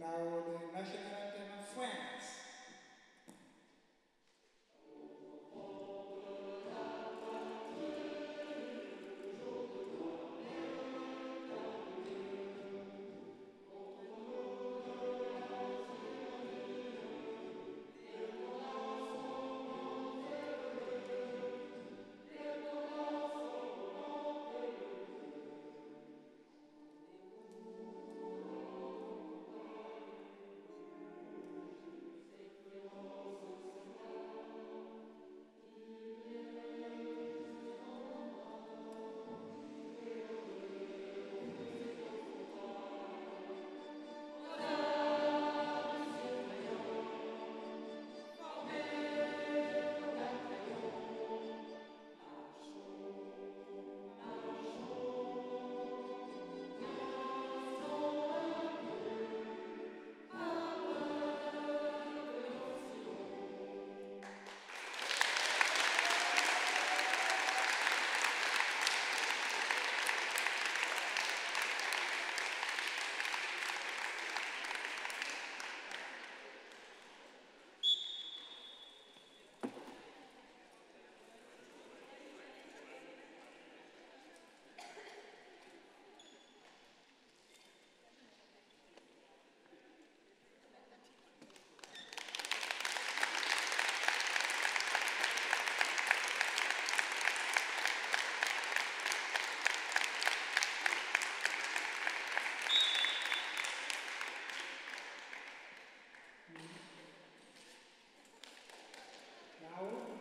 Now the national anthem of France.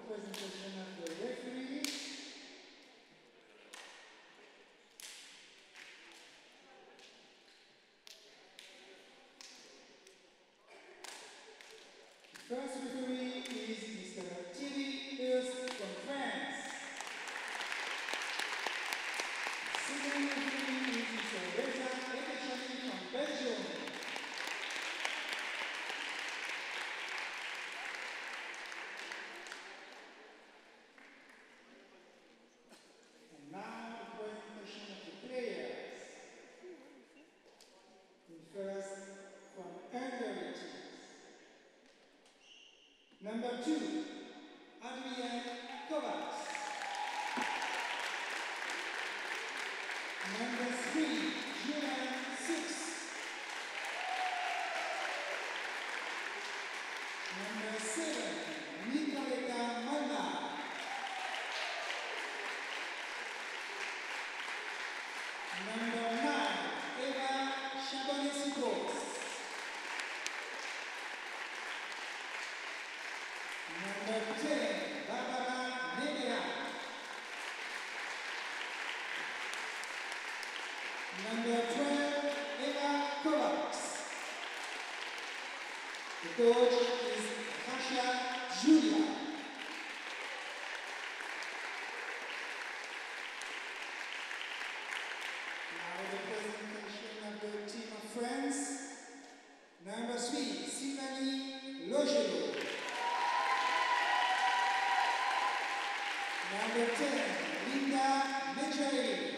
Presentation of the referees. The first referee is Mr. Thierry Hurst from France. The second referee is Mr. Reza Ekechani from Belgium. Number 2, Adrian Kovacs. Number 3, Julian Six. Number 7, Nicoleta Molnar. Number 9, Eva Chabonet-Sipos. Number 10, Barbara Negera. Number 12, Eva Kovacs. The coach is Kasia Julia. Now the presentation of the team of France. Number 3, Sylvanie Logelo. Number 10, Linda Medjay.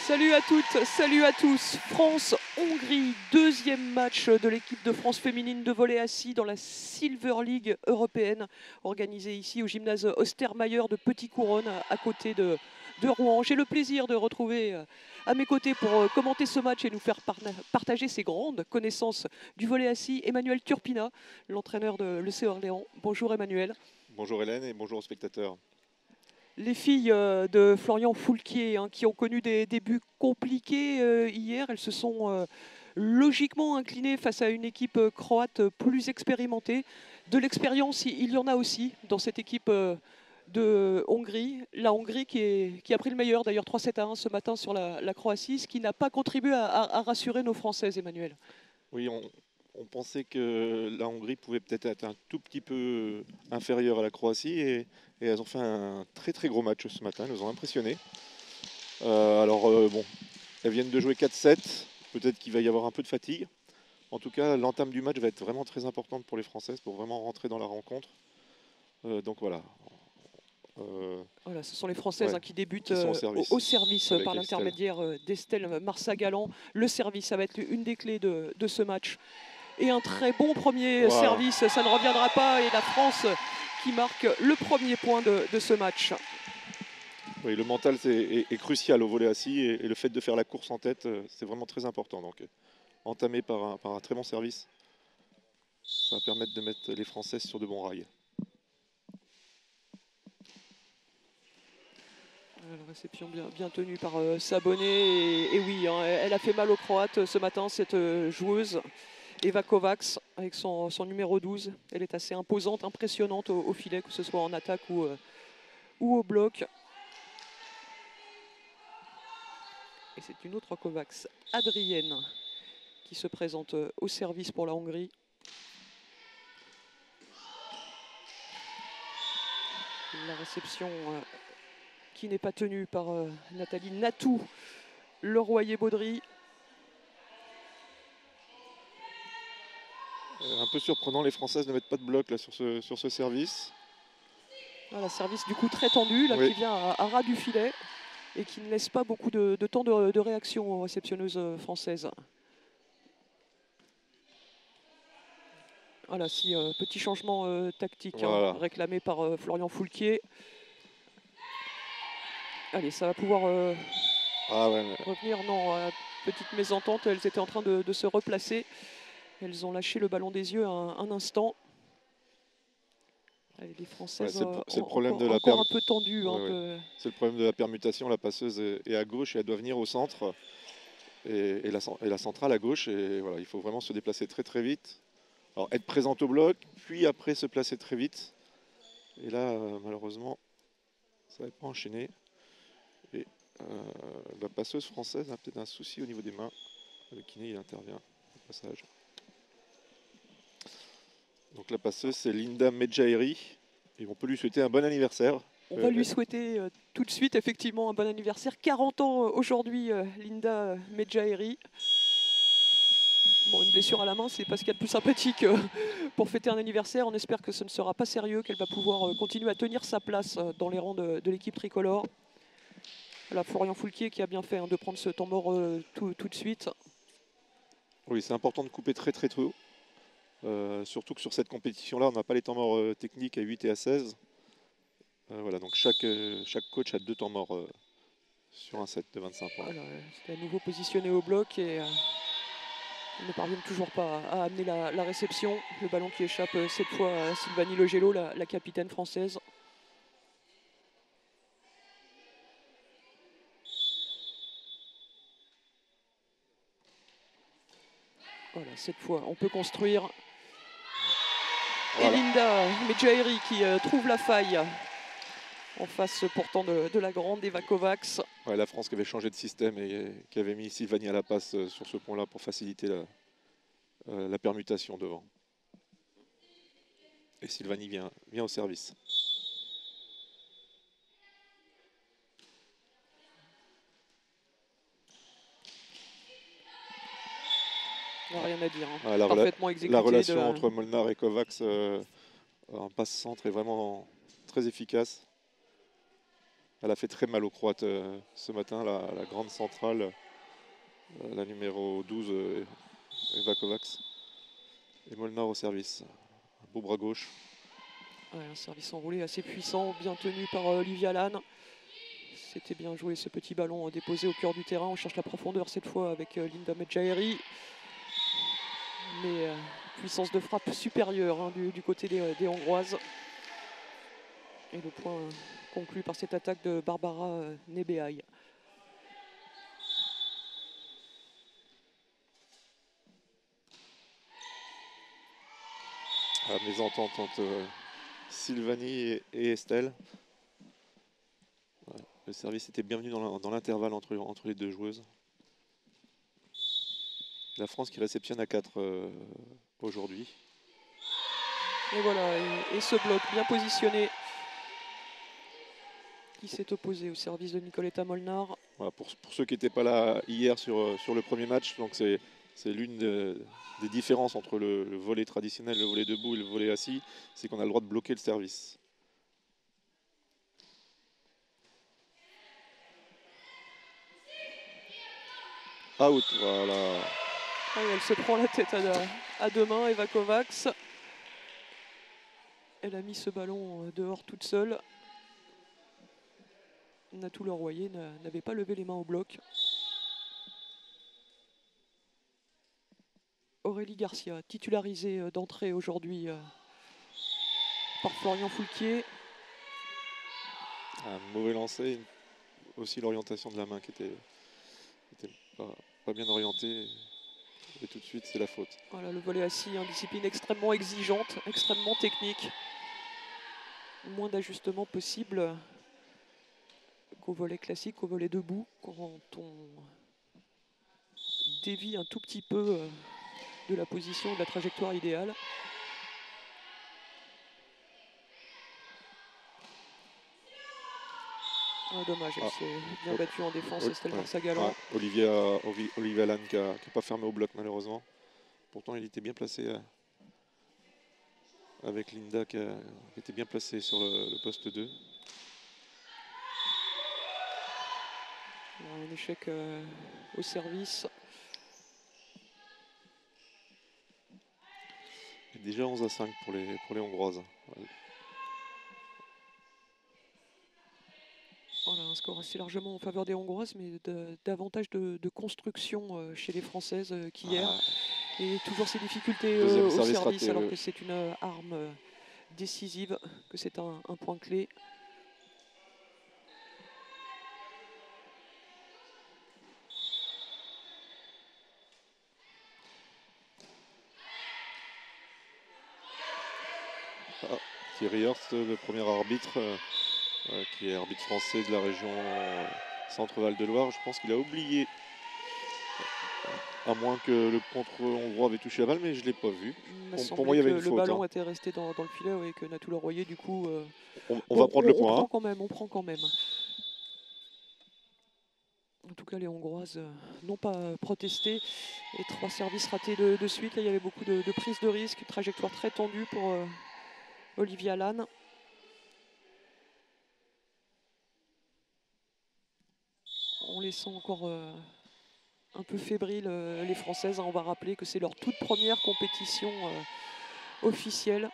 Salut à toutes, salut à tous. France-Hongrie, deuxième match de l'équipe de France féminine de volley assis dans la Silver League européenne, organisée ici au gymnase Ostermayer de Petit-Couronne, à côté de Rouen. J'ai le plaisir de retrouver à mes côtés pour commenter ce match et nous faire partager ses grandes connaissances du volley assis Emmanuel Turpina, l'entraîneur de l'EC Orléans. Bonjour Emmanuel. Bonjour Hélène et bonjour aux spectateurs. Les filles de Florian Foulquier qui ont connu des débuts compliqués hier, elles se sont logiquement inclinées face à une équipe croate plus expérimentée. De l'expérience, il y en a aussi dans cette équipe de Hongrie. La Hongrie qui a pris le meilleur, d'ailleurs 3-7-1 ce matin sur la Croatie, ce qui n'a pas contribué à rassurer nos Françaises, Emmanuel. Oui, on pensait que la Hongrie pouvait peut-être être un tout petit peu inférieure à la Croatie et elles ont fait un très très gros match ce matin, elles nous ont impressionnés. Bon, elles viennent de jouer 4-7, peut-être qu'il va y avoir un peu de fatigue. En tout cas, l'entame du match va être vraiment très importante pour les Françaises pour vraiment rentrer dans la rencontre. Donc voilà. Voilà, ce sont les Françaises Ouais, qui débutent qui sont au service au service avec par Estelle. l'intermédiaire d'Estelle Marsa-Galan. Le service, ça va être une des clés de ce match. Et un très bon premier Wow. service, ça ne reviendra pas. Et la France qui marque le premier point de ce match. Oui, le mental est crucial au volley assis et le fait de faire la course en tête, c'est vraiment très important. Donc, entamé par un très bon service, ça va permettre de mettre les Françaises sur de bons rails. La réception bien tenue par Sabonnet. Et oui, hein, elle a fait mal aux Croates ce matin, cette joueuse. Eva Kovacs avec son numéro 12. Elle est assez imposante, impressionnante au filet, que ce soit en attaque ou au bloc. Et c'est une autre Kovacs, Adrienne, qui se présente au service pour la Hongrie. La réception qui n'est pas tenue par Nathalie Natou, Leroyer-Baudry. Un peu surprenant, les Françaises ne mettent pas de bloc là, sur ce service. Voilà, service du coup très tendu, là, Oui. qui vient à ras du filet et qui ne laisse pas beaucoup de temps de réaction aux réceptionneuses françaises. Voilà, si petit changement tactique Voilà. réclamé par Florian Foulquier. Allez, ça va pouvoir revenir. Non, petite mésentente, elles étaient en train de se replacer. Elles ont lâché le ballon des yeux un instant. Allez, les Françaises c'est le problème de la encore un peu tendues. C'est le problème de la permutation. La passeuse est à gauche et elle doit venir au centre. Et la centrale à gauche. Et voilà, il faut vraiment se déplacer très très vite. Alors être présente au bloc, puis après se placer très vite. Et là, malheureusement, ça va pas enchaîner. Et la passeuse française a peut-être un souci au niveau des mains. Le kiné, il intervient au passage. Donc la passeuse, c'est Linda Medjaeri. Et on peut lui souhaiter un bon anniversaire. On va lui souhaiter tout de suite effectivement un bon anniversaire. 40 ans aujourd'hui, Linda Medjaeri. Bon, une blessure à la main, c'est pas ce qu'il y a de plus sympathique pour fêter un anniversaire. On espère que ce ne sera pas sérieux, qu'elle va pouvoir continuer à tenir sa place dans les rangs de l'équipe tricolore. Voilà, Florian Foulquier qui a bien fait de prendre ce temps mort tout de suite. Oui, c'est important de couper très très tôt. Surtout que sur cette compétition-là, on n'a pas les temps morts techniques à 8 et à 16. Voilà, donc chaque coach a 2 temps morts sur un set de 25 points. Voilà, c'était à nouveau positionné au bloc et ils ne parviennent toujours pas à amener la réception. Le ballon qui échappe cette fois à Sylvanie Legello, la capitaine française. Voilà, cette fois, on peut construire. Voilà. Et Linda Medjaeri qui trouve la faille en face pourtant de la grande Eva Kovacs. Ouais, la France qui avait changé de système et qui avait mis Sylvanie à la passe sur ce point-là pour faciliter la permutation devant. Et Sylvanie vient au service. Rien à dire. Parfaitement exécuté. La relation entre Molnar et Kovacs en passe-centre est vraiment très efficace. Elle a fait très mal aux Croates ce matin, la grande centrale, la numéro 12, Eva Kovacs. Et Molnar au service. Un beau bras gauche. Ouais, un service enroulé assez puissant, bien tenu par Olivia Lann. C'était bien joué ce petit ballon déposé au cœur du terrain. On cherche la profondeur cette fois avec Linda Medjaeri. Mais puissance de frappe supérieure du côté des Hongroises. Et le point conclu par cette attaque de Barbara Nebeay. Mésentente entre Sylvanie et Estelle. Le service était bienvenu dans l'intervalle entre les deux joueuses. La France qui réceptionne à 4 aujourd'hui. Et voilà, et ce bloc bien positionné qui s'est opposé au service de Nicoletta Molnar. Voilà, pour ceux qui n'étaient pas là hier sur le premier match, donc c'est l'une des différences entre le volley traditionnel, le volley debout et le volley assis, c'est qu'on a le droit de bloquer le service. Out, voilà. Ah, elle se prend la tête à deux mains, Eva Kovacs. Elle a mis ce ballon dehors toute seule. Natou Leroyer n'avait pas levé les mains au bloc. Aurélie Garcia, titularisée d'entrée aujourd'hui par Florian Foulquier. Un mauvais lancer, aussi l'orientation de la main qui était pas bien orientée. Et tout de suite, c'est la faute. Voilà, le volley assis, une discipline extrêmement exigeante, extrêmement technique. Moins d'ajustements possibles qu'au volley classique, au volley debout. Quand on dévie un tout petit peu de la position, de la trajectoire idéale. Ah, dommage, elle s'est bien battue en défense, Estelle Marsa-Galant. Olivia Lann qui n'a pas fermé au bloc malheureusement. Pourtant, il était bien placé avec Linda qui était bien placée sur le poste 2. Un échec au service. Et déjà 11-5 pour les Hongroises. Voilà, un score assez largement en faveur des Hongroises, mais davantage de construction chez les Françaises qu'hier. Et toujours ces difficultés au service raté, alors que c'est une arme décisive, que c'est un point clé. Thierry Horst, le premier arbitre, qui est arbitre français de la région Centre-Val de Loire. Je pense qu'il a oublié, à moins que le contre hongrois avait touché la balle, mais je ne l'ai pas vu. Pour moi, il y avait une faute. Le ballon était resté dans le filet et que Natou Leroyer, du coup... on va prendre le point. On prend quand même. En tout cas, les Hongroises n'ont pas protesté. Et 3 services ratés de suite. Là, il y avait beaucoup de prises de risque, une trajectoire très tendue pour Olivia Lann. On les sent encore un peu fébriles, les Françaises. On va rappeler que c'est leur toute première compétition officielle.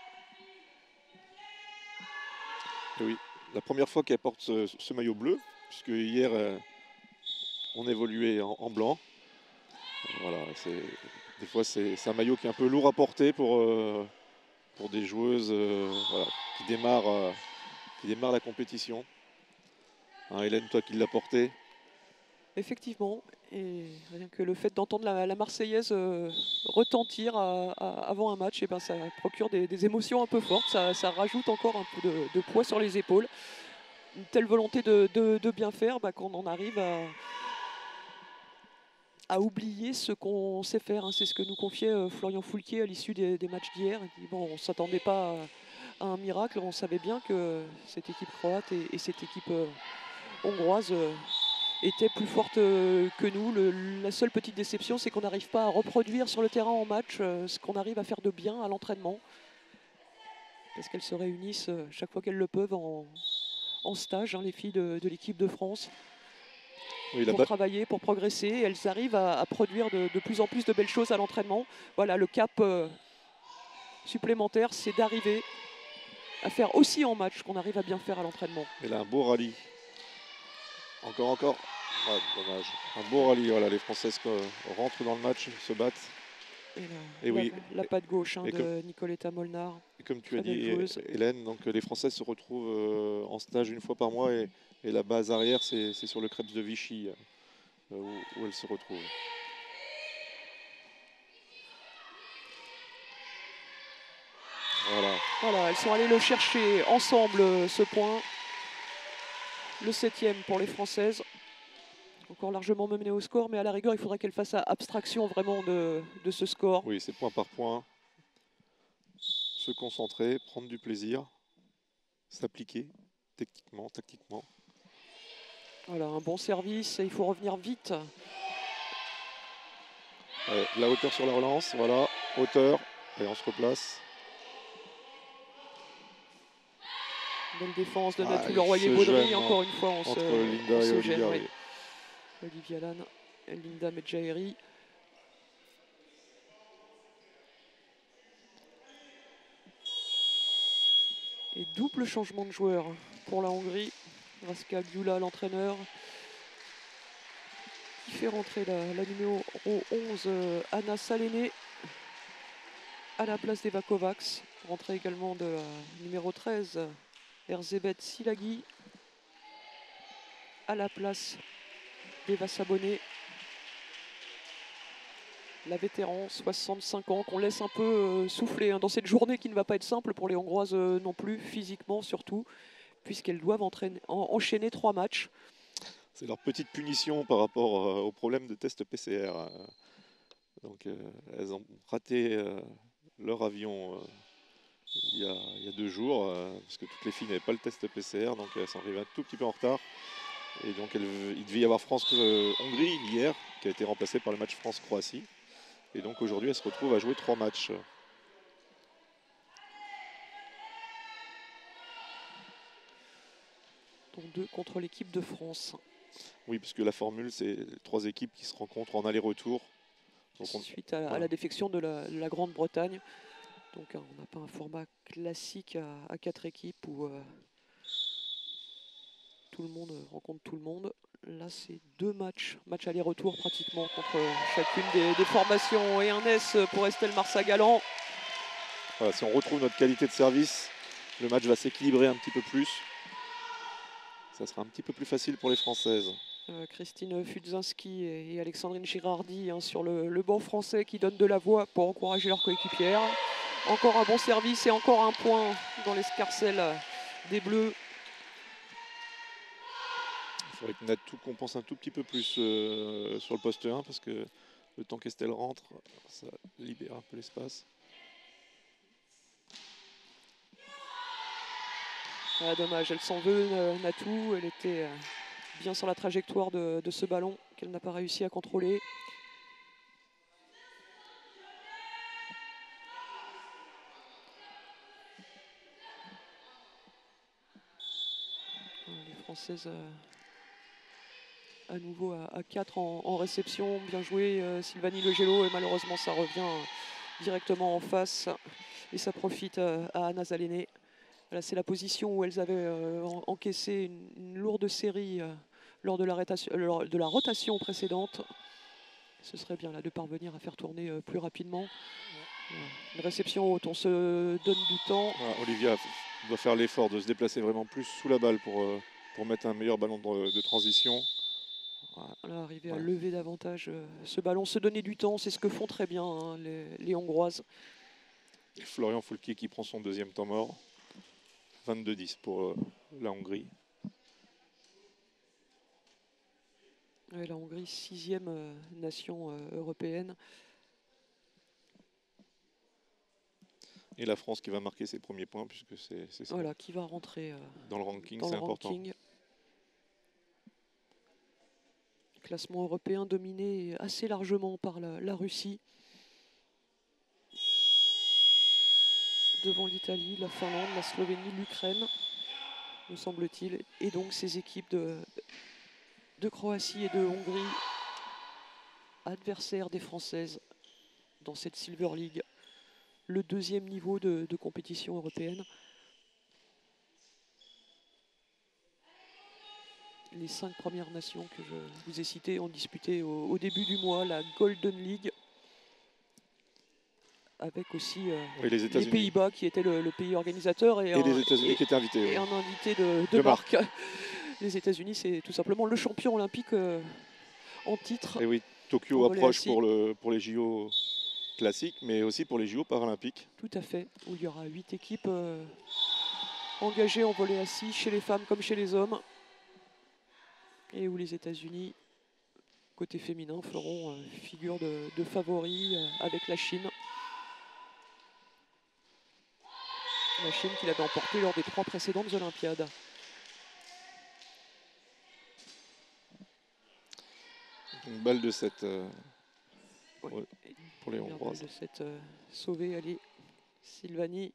Oui, la première fois qu'elle porte ce maillot bleu, puisque hier on évoluait en blanc. Voilà, des fois c'est un maillot qui est un peu lourd à porter pour des joueuses voilà, qui démarrent la compétition. Hein, Hélène, toi qui l'as porté. Effectivement, et rien que le fait d'entendre la Marseillaise retentir avant un match, et ben ça procure des émotions un peu fortes, ça rajoute encore un peu de poids sur les épaules. Une telle volonté de bien faire, quand on en arrive à oublier ce qu'on sait faire. Hein. C'est ce que nous confiait Florian Foulquier à l'issue des matchs d'hier. Bon, on ne s'attendait pas à un miracle, on savait bien que cette équipe croate et cette équipe hongroise était plus forte que nous. La seule petite déception, c'est qu'on n'arrive pas à reproduire sur le terrain en match ce qu'on arrive à faire de bien à l'entraînement. Parce qu'elles se réunissent chaque fois qu'elles le peuvent en stage, hein, les filles de l'équipe de France. Oui, pour travailler, pour progresser. Elles arrivent à produire de plus en plus de belles choses à l'entraînement. Voilà, le cap supplémentaire, c'est d'arriver à faire aussi en match qu'on arrive à bien faire à l'entraînement. Et là, un beau rallye. Encore. Ouais, dommage. Un beau rallye. Voilà, les Françaises rentrent dans le match, se battent. Et la patte gauche de Nicoletta Molnar. Et comme tu as dit, Hélène, donc les Françaises se retrouvent en stage une fois par mois et la base arrière, c'est sur le Krebs de Vichy où elles se retrouvent. Voilà, elles sont allées le chercher ensemble, ce point. Le 7e pour les Françaises. Encore largement mené au score, mais à la rigueur, il faudrait qu'elle fasse abstraction vraiment de ce score. Oui, c'est point par point. Se concentrer, prendre du plaisir, s'appliquer techniquement, tactiquement. Voilà, un bon service et il faut revenir vite. La hauteur sur la relance, voilà, hauteur, et on se replace. Belle défense de Ah, Natou il Leroyer-Baudry. se gêne, Encore une fois, on entre se, Linda on et se Olivia. gêne. Oui. Oui. Olivia Lann et Linda Medjaheri. Et double changement de joueur pour la Hongrie. Raska Gyula, l'entraîneur, qui fait rentrer la numéro 11, Anna Saléné, à la place d'Eva Kovacs. Rentrée également de la numéro 13, Erzébet Silagi, à la place d'Eva Saboné. La vétéran, 65 ans, qu'on laisse un peu souffler dans cette journée qui ne va pas être simple pour les Hongroises non plus, physiquement surtout, puisqu'elles doivent enchaîner 3 matchs. C'est leur petite punition par rapport au problème de test PCR. Donc elles ont raté leur avion il y a 2 jours, parce que toutes les filles n'avaient pas le test PCR, donc elles sont arrivées un tout petit peu en retard. Et donc il devait y avoir France-Hongrie hier, qui a été remplacé par le match France-Croatie. Et donc aujourd'hui, elles se retrouvent à jouer 3 matchs. Dont 2 contre l'équipe de France. Oui, puisque la formule, c'est 3 équipes qui se rencontrent en aller-retour. Suite à la défection de la Grande-Bretagne. Donc on n'a pas un format classique à 4 équipes où tout le monde rencontre tout le monde. Là, c'est 2 match aller-retour pratiquement contre chacune des formations. Et un S pour Estelle Marsagalan. Voilà, si on retrouve notre qualité de service, le match va s'équilibrer un petit peu plus. Ça sera un petit peu plus facile pour les Françaises. Christine Fudzinski et Alexandrine Girardi sur le banc français qui donnent de la voix pour encourager leurs coéquipières. Encore un bon service et encore un point dans l'escarcelle des Bleus. Il faudrait que Natou compense un tout petit peu plus sur le poste 1 parce que le temps qu'Estelle rentre, ça libère un peu l'espace. Ah, dommage, elle s'en veut, Natou. Elle était bien sur la trajectoire de ce ballon qu'elle n'a pas réussi à contrôler. Les Françaises à nouveau à 4 en réception. Bien joué Sylvanie Legello, et malheureusement ça revient directement en face et ça profite à Anna Saléné. Voilà, c'est la position où elles avaient encaissé une lourde série lors de la rotation précédente. Ce serait bien là de parvenir à faire tourner plus rapidement. Une réception haute, on se donne du temps. Voilà, Olivia doit faire l'effort de se déplacer vraiment plus sous la balle pour mettre un meilleur ballon de transition. Voilà, arriver à lever davantage ce ballon, se donner du temps, c'est ce que font très bien les Hongroises. Et Florian Foulquier qui prend son 2e temps mort. 22-10 pour la Hongrie. Ouais, la Hongrie, 6e nation européenne. Et la France qui va marquer ses premiers points puisque c'est ça. Voilà, qui va rentrer dans le ranking, c'est important. Ranking. Classement européen dominé assez largement par la Russie. Devant l'Italie, la Finlande, la Slovénie, l'Ukraine, me semble-t-il. Et donc ces équipes de Croatie et de Hongrie, adversaires des Françaises dans cette Silver League, le 2e niveau de compétition européenne. Les 5 premières nations que je vous ai citées ont disputé au début du mois la Golden League, avec aussi les Pays-Bas qui étaient le pays organisateur et les États-Unis qui étaient invités. Et un invité de marque. Les États-Unis, c'est tout simplement le champion olympique en titre. Et oui, Tokyo approche pour les JO classiques, mais aussi pour les JO paralympiques. Tout à fait, où il y aura 8 équipes engagées en volley assis, chez les femmes comme chez les hommes. et où les États-Unis, côté féminin, feront figure de favoris avec la Chine. La Chine qui l'avait emporté lors des 3 précédentes Olympiades. Une balle de 7 Ouais. pour les Hongroises. De cette sauvée, allez, Silvani.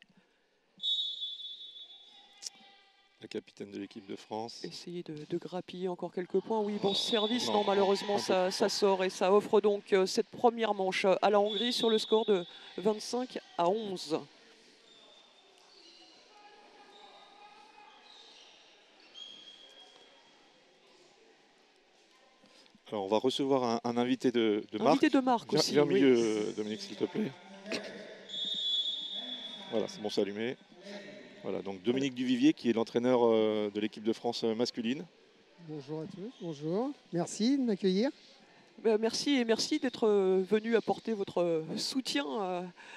La capitaine de l'équipe de France. Essayer de grappiller encore quelques points. Oui, bon service, Non, non, malheureusement ça sort et ça offre donc cette première manche à la Hongrie sur le score de 25-11. Alors on va recevoir un invité de Marc. Invité de Marc aussi. Viens au milieu, Dominique, s'il te plaît. Voilà, c'est bon, c'est allumé. Voilà, donc Dominique Duvivier qui est l'entraîneur de l'équipe de France masculine. Bonjour à tous, bonjour. Merci de m'accueillir. Merci et merci d'être venu apporter votre soutien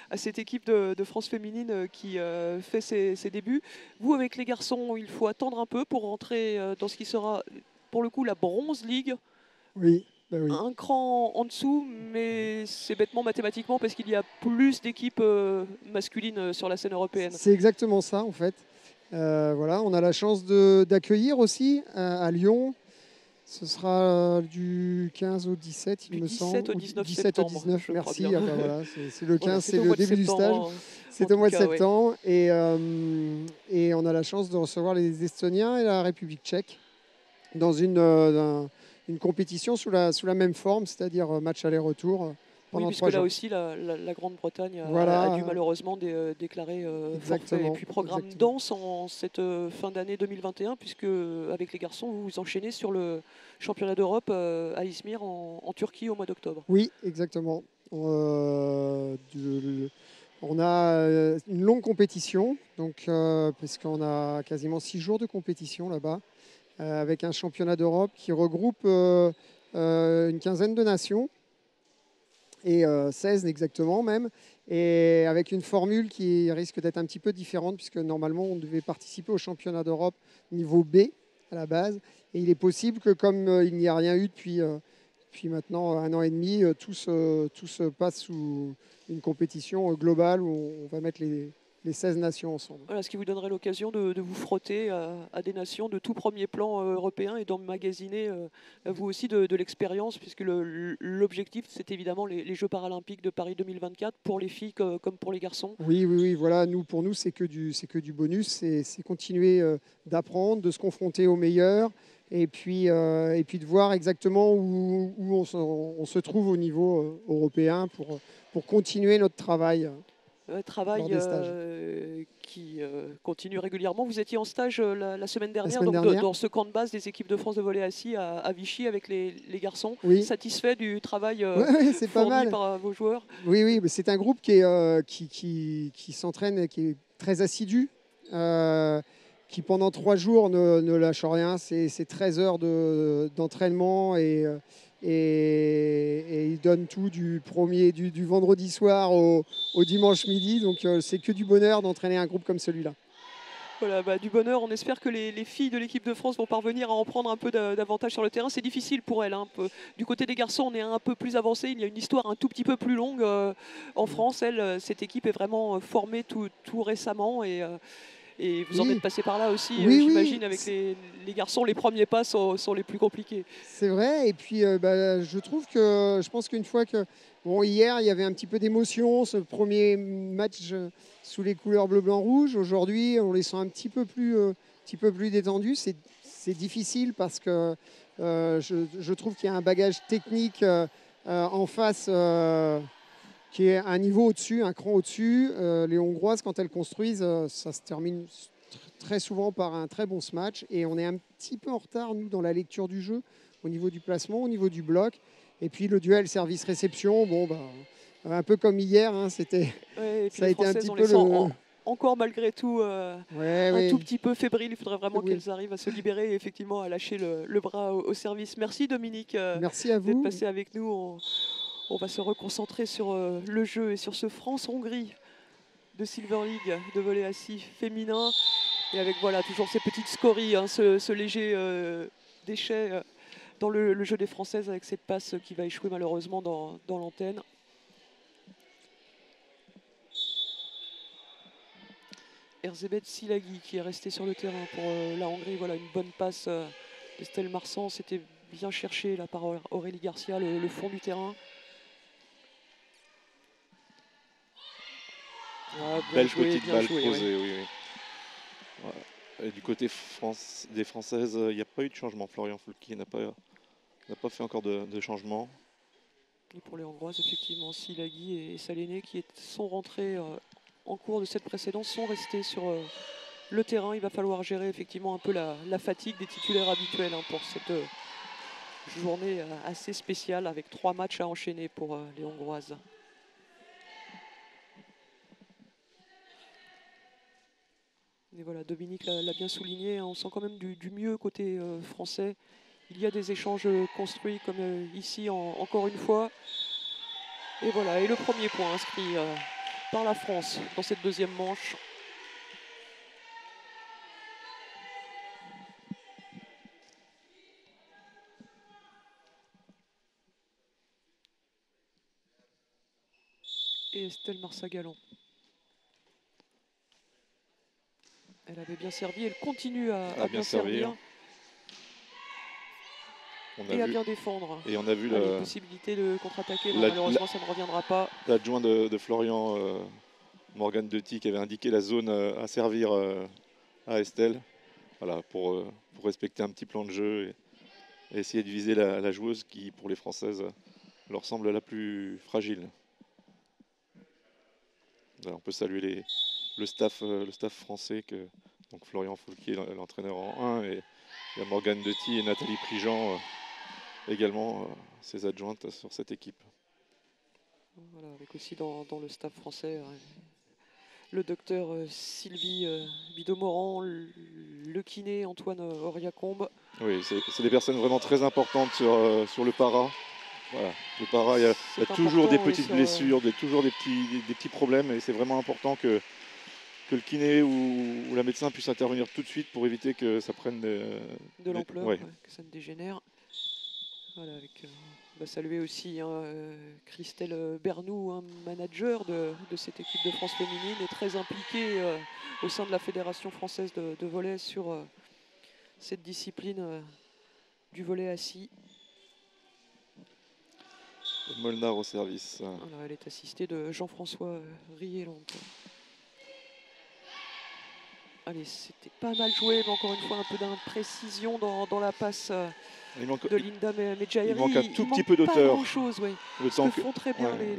à cette équipe de France féminine qui fait ses débuts. Vous, avec les garçons, il faut attendre un peu pour rentrer dans ce qui sera, pour le coup, la Bronze League. Oui, bah oui. Un cran en dessous, mais c'est bêtement mathématiquement parce qu'il y a plus d'équipes masculines sur la scène européenne. C'est exactement ça en fait. Voilà, on a la chance d'accueillir aussi à Lyon. Ce sera du 15 au 17, il me semble. 17 au 19 17 septembre. Au 19, merci. Ah bah voilà, c'est le 15, voilà, c'est le début du stage. C'est au mois de septembre. Ouais. Et on a la chance de recevoir les Estoniens et la République tchèque dans une compétition sous la même forme, c'est-à-dire match aller-retour. Oui, puisque là aussi, la Grande-Bretagne a dû malheureusement déclarer forfait. Et puis programme dense en cette fin d'année 2021, puisque avec les garçons, vous vous enchaînez sur le championnat d'Europe à Izmir en Turquie au mois d'octobre. Oui, exactement. On a une longue compétition, donc, puisqu'on a quasiment 6 jours de compétition là-bas, avec un championnat d'Europe qui regroupe une quinzaine de nations. Et 16 exactement même, et avec une formule qui risque d'être un petit peu différente, puisque normalement on devait participer au championnat d'Europe niveau B à la base, et il est possible que comme il n'y a rien eu depuis maintenant 1 an et demi, tout se passe sous une compétition globale où on va mettre les 16 nations ensemble. Voilà, ce qui vous donnerait l'occasion de vous frotter à des nations de tout premier plan européen et d'emmagasiner vous aussi de l'expérience, puisque l'objectif c'est évidemment les Jeux paralympiques de Paris 2024 pour les filles comme pour les garçons. Oui, voilà, pour nous c'est que du bonus, c'est continuer d'apprendre, de se confronter aux meilleurs, et puis de voir exactement où on se trouve au niveau européen pour continuer notre travail. Travail qui continue régulièrement. Vous étiez en stage la semaine dernière, dans ce camp de base des équipes de France de volley assis à Vichy avec les garçons. Oui. Satisfait du travail c'est fourni pas mal par vos joueurs? Oui, mais c'est un groupe qui s'entraîne, qui est très assidu, qui pendant 3 jours ne lâche rien. C'est 13 heures d'entraînement et ils donnent tout du vendredi soir au dimanche midi. Donc c'est que du bonheur d'entraîner un groupe comme celui-là. Voilà, du bonheur. On espère que les filles de l'équipe de France vont parvenir à en prendre un peu d'avantage sur le terrain. C'est difficile pour elles. Du côté des garçons, on est un peu plus avancé. Il y a une histoire un tout petit peu plus longue en France. Cette équipe est vraiment formée tout récemment et vous en êtes passé par là aussi, j'imagine, avec les garçons. Les premiers pas sont les plus compliqués. C'est vrai, et puis je pense qu'une fois que... Bon, hier, il y avait un petit peu d'émotion, ce premier match sous les couleurs bleu-blanc-rouge. Aujourd'hui, on les sent un petit peu plus détendus. C'est difficile parce que je trouve qu'il y a un bagage technique en face qui est un niveau au-dessus, un cran au-dessus. Les Hongroises, quand elles construisent, ça se termine très souvent par un très bon smash. Et on est un petit peu en retard, nous, dans la lecture du jeu, au niveau du placement, au niveau du bloc. Et puis le duel service-réception, un peu comme hier, ça a été un petit peu encore malgré tout tout petit peu fébrile. Il faudrait vraiment qu'elles arrivent à se libérer et effectivement à lâcher le bras au service. Merci Dominique d'être passé avec nous. On va se reconcentrer sur le jeu et sur ce France-Hongrie de Silver League de volley assis féminin. Et avec toujours ces petites scories, ce léger déchet dans le jeu des Françaises avec cette passe qui va échouer malheureusement dans l'antenne. Erzébet Silagi qui est resté sur le terrain pour la Hongrie. Voilà une bonne passe d'Estelle Marsan. C'était bien cherché là, par Aurélie Garcia, le fond du terrain. Ah, Belle joué, petite balle joué, posée, oui. Voilà. Et du côté des Françaises, il n'y a pas eu de changement. Florian Foulquier n'a pas fait encore de changement. Et pour les Hongroises, effectivement, Silagi et Saléné qui sont rentrés en cours de cette précédence sont restés sur le terrain. Il va falloir gérer effectivement un peu la fatigue des titulaires habituels pour cette journée assez spéciale avec 3 matchs à enchaîner pour les Hongroises. Et voilà, Dominique l'a bien souligné, on sent quand même du mieux côté français. Il y a des échanges construits comme ici encore une fois. Et voilà, et le premier point inscrit par la France dans cette deuxième manche. Et Estelle Marsagalon. Elle avait bien servi, elle continue à bien servir. Et à bien défendre. Et on a vu la possibilité de contre-attaquer, malheureusement ça ne reviendra pas. L'adjoint de Florian, Morgane Detti, qui avait indiqué la zone à servir à Estelle. Voilà, pour respecter un petit plan de jeu et essayer de viser la joueuse qui, pour les Françaises, leur semble la plus fragile. Alors, on peut saluer le staff français, donc Florian Foulquier, l'entraîneur en 1, et il y a Morgane Detti et Nathalie Prigent, également ses adjointes sur cette équipe. Voilà, avec aussi dans le staff français le docteur Sylvie Bidomorand, le kiné Antoine Auriacombe. Oui, c'est des personnes vraiment très importantes sur le para. Voilà. Le para, il y a toujours des petites blessures, toujours des petits problèmes, et c'est vraiment important que le kiné ou la médecin puisse intervenir tout de suite pour éviter que ça prenne de l'ampleur, que ça ne dégénère. Voilà, on va saluer aussi Christelle Bernoux, manager de cette équipe de France féminine, et très impliquée au sein de la Fédération française de volley sur cette discipline du volley assis. Molnar au service. Voilà, elle est assistée de Jean-François Rielon. Allez, c'était pas mal joué, mais encore une fois un peu d'imprécision dans la passe de Linda Medjairi. Il manque un tout petit peu d'auteur. Le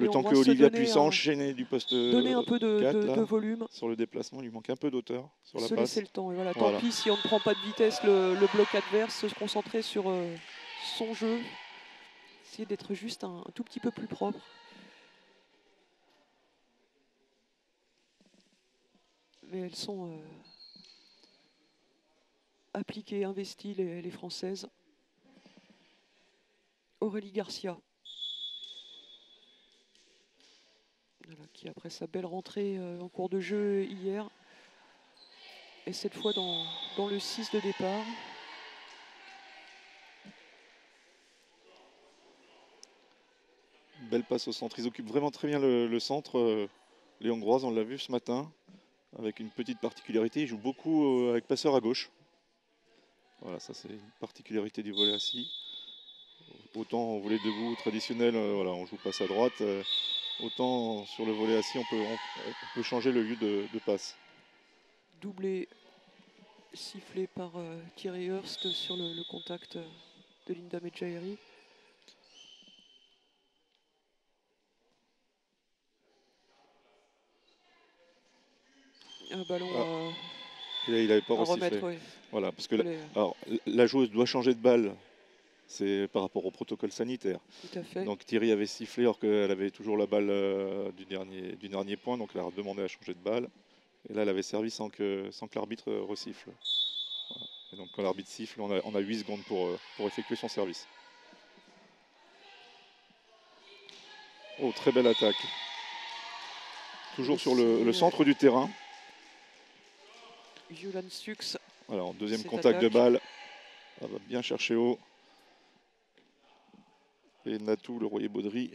temps que Olivia puisse enchaîner du poste donner un peu 4, de volume. Sur le déplacement, il lui manque un peu d'auteur sur la passe. Se laisser le temps. Et voilà, tant pis si on ne prend pas de vitesse le bloc adverse, se concentrer sur son jeu. Essayer d'être juste un tout petit peu plus propre. Mais elles sont appliquées, investies, les Françaises. Aurélie Garcia, voilà, qui après sa belle rentrée en cours de jeu hier, est cette fois dans le 6 de départ. Belle passe au centre, ils occupent vraiment très bien le centre. Les Hongroises, on l'a vu ce matin, avec une petite particularité, ils jouent beaucoup avec passeur à gauche. Voilà, ça c'est une particularité du volley assis. Autant en volley debout traditionnel, voilà, on joue passe à droite. Autant sur le volley assis, on peut changer le lieu de passe. Doublé sifflé par Thierry Hurst sur le contact de Linda Medjairi. Un ballon il n'avait pas remettre. Oui. Voilà, parce que la joueuse doit changer de balle. C'est par rapport au protocole sanitaire. Tout à fait. Donc Thierry avait sifflé alors qu'elle avait toujours la balle du dernier point, donc elle a demandé à changer de balle. Et là, elle avait servi sans que l'arbitre resiffle. Voilà. Et donc quand l'arbitre siffle, on a 8 secondes pour effectuer son service. Oh, très belle attaque. Toujours sur le centre du terrain. Julan Sux. Alors, deuxième contact de balle. Elle va bien chercher haut. Et Natou, le Royer-Baudry,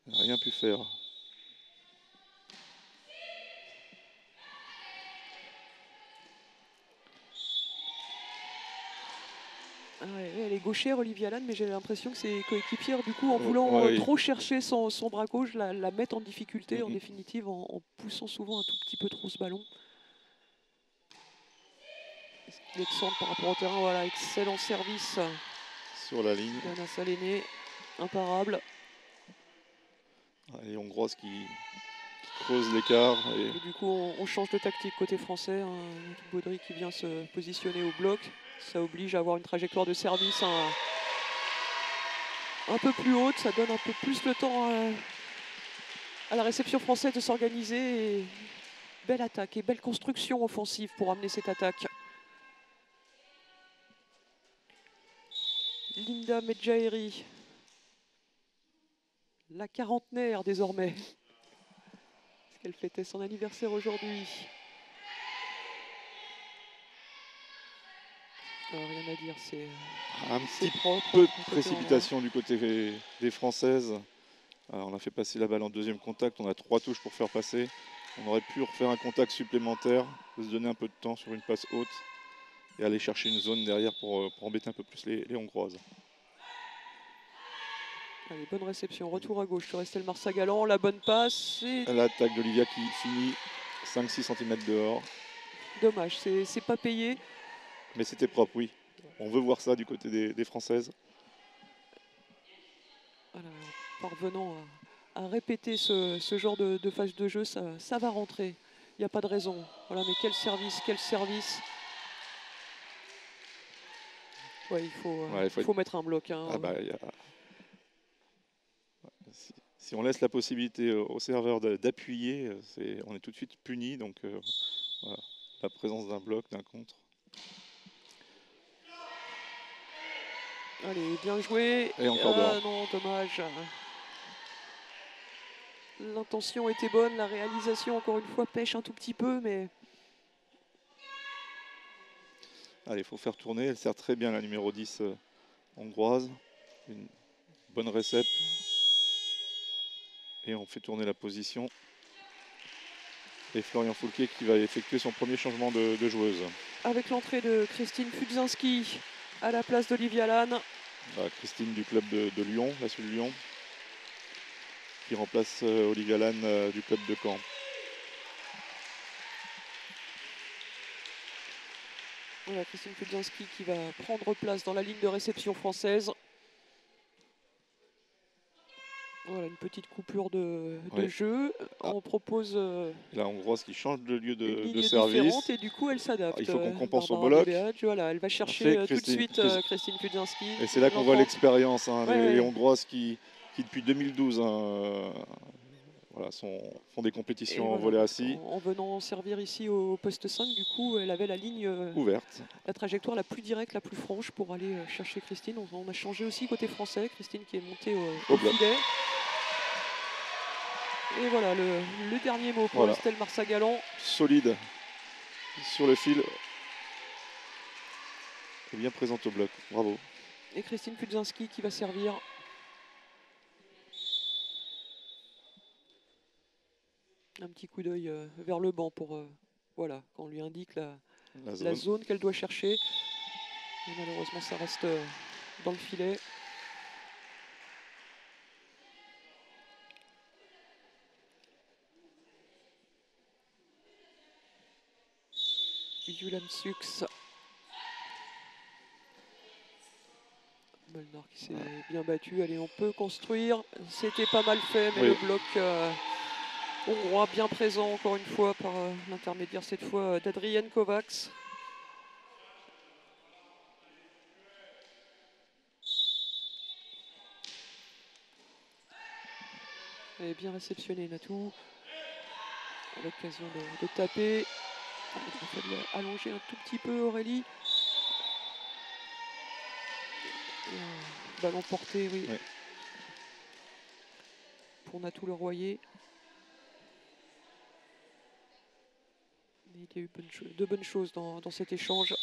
n'a rien pu faire. Ah ouais, elle est gauchère, Olivia Lannes, mais j'ai l'impression que ses coéquipières, du coup, en Oh, voulant ouais, oui. trop chercher son bras gauche, la mettent en difficulté, en Mhm. définitive, en poussant souvent un tout petit peu trop ce ballon. Alexandre par rapport au terrain, voilà, excellent service Sur la ligne. d'Anna Saléné, imparable. Les Hongroises qui creusent l'écart. Et du coup, on change de tactique côté français. Natou Baudry qui vient se positionner au bloc. Ça oblige à avoir une trajectoire de service un peu plus haute. Ça donne un peu plus le temps à la réception française de s'organiser. Et belle attaque et belle construction offensive pour amener cette attaque. Linda Medjaheri, la quarantenaire désormais. Parce qu'elle fêtait son anniversaire aujourd'hui. Rien à dire, c'est Un petit propre. peu de côté précipitation du côté des Françaises. Alors, on a fait passer la balle en deuxième contact. On a 3 touches pour faire passer. On aurait pu refaire un contact supplémentaire, se donner un peu de temps sur une passe haute et aller chercher une zone derrière pour embêter un peu plus les Hongroises. Allez, bonne réception, retour à gauche sur Estelle Marsagalan, la bonne passe, et L'attaque d'Olivia qui finit 5-6 cm dehors. dommage, c'est pas payé. Mais c'était propre, oui. On veut voir ça du côté des Françaises. Voilà, parvenant à répéter ce genre de phase de jeu, ça va rentrer. Il n'y a pas de raison. Voilà, mais quel service, quel service. Ouais, il faut mettre un bloc. Hein. Ah bah, si on laisse la possibilité au serveur d'appuyer, on est tout de suite puni. Donc voilà, la présence d'un bloc, d'un contre. Allez, bien joué. Et encore dehors. Non, dommage. L'intention était bonne, la réalisation, encore une fois, pêche un tout petit peu, mais... Allez, il faut faire tourner. Elle sert très bien la numéro 10 hongroise. Une bonne récep. Et on fait tourner la position. Et Florian Foulquier qui va effectuer son premier changement de joueuse. Avec l'entrée de Christine Fudzinski à la place d'Olivia Lannes. Christine du club de Lyon, la Sud Lyon, qui remplace Olivia Lannes du club de Caen. Voilà, Christine Fudzinski qui va prendre place dans la ligne de réception française. Voilà, une petite coupure de jeu. On propose la Hongroise qui change de lieu une ligne de service. différente et du coup elle s'adapte. Il faut qu'on compense au Barbara bloc. Bobeadj, voilà, elle va chercher tout de suite Christine Fudzinski. Et c'est là qu'on voit l'expérience. Hein, les Hongroises qui depuis 2012 voilà, font des compétitions en volley assis. En venant servir ici au poste 5, du coup, elle avait la ligne ouverte. La trajectoire la plus directe, la plus franche pour aller chercher Christine. On a changé aussi côté français. Christine qui est montée au filet. Et voilà, le dernier mot pour Estelle Marsagalan. Solide sur le fil. Et bien présente au bloc. Bravo. Et Christine Fudzinski qui va servir. Un petit coup d'œil vers le banc pour voilà, quand on lui indique la zone qu'elle doit chercher. Et malheureusement, ça reste dans le filet. Yulan Sux. Molnar qui s'est bien battu. Allez, on peut construire. C'était pas mal fait, mais le bloc hongrois bien présent encore une fois par l'intermédiaire cette fois d'Adrienne Kovacs. Elle est bien réceptionnée, Natou. À l'occasion de taper. Il a fallu allonger un tout petit peu Aurélie. Ballon porté, oui. Pour Natou Le Royer. Mais il y a eu de bonnes choses dans cet échange.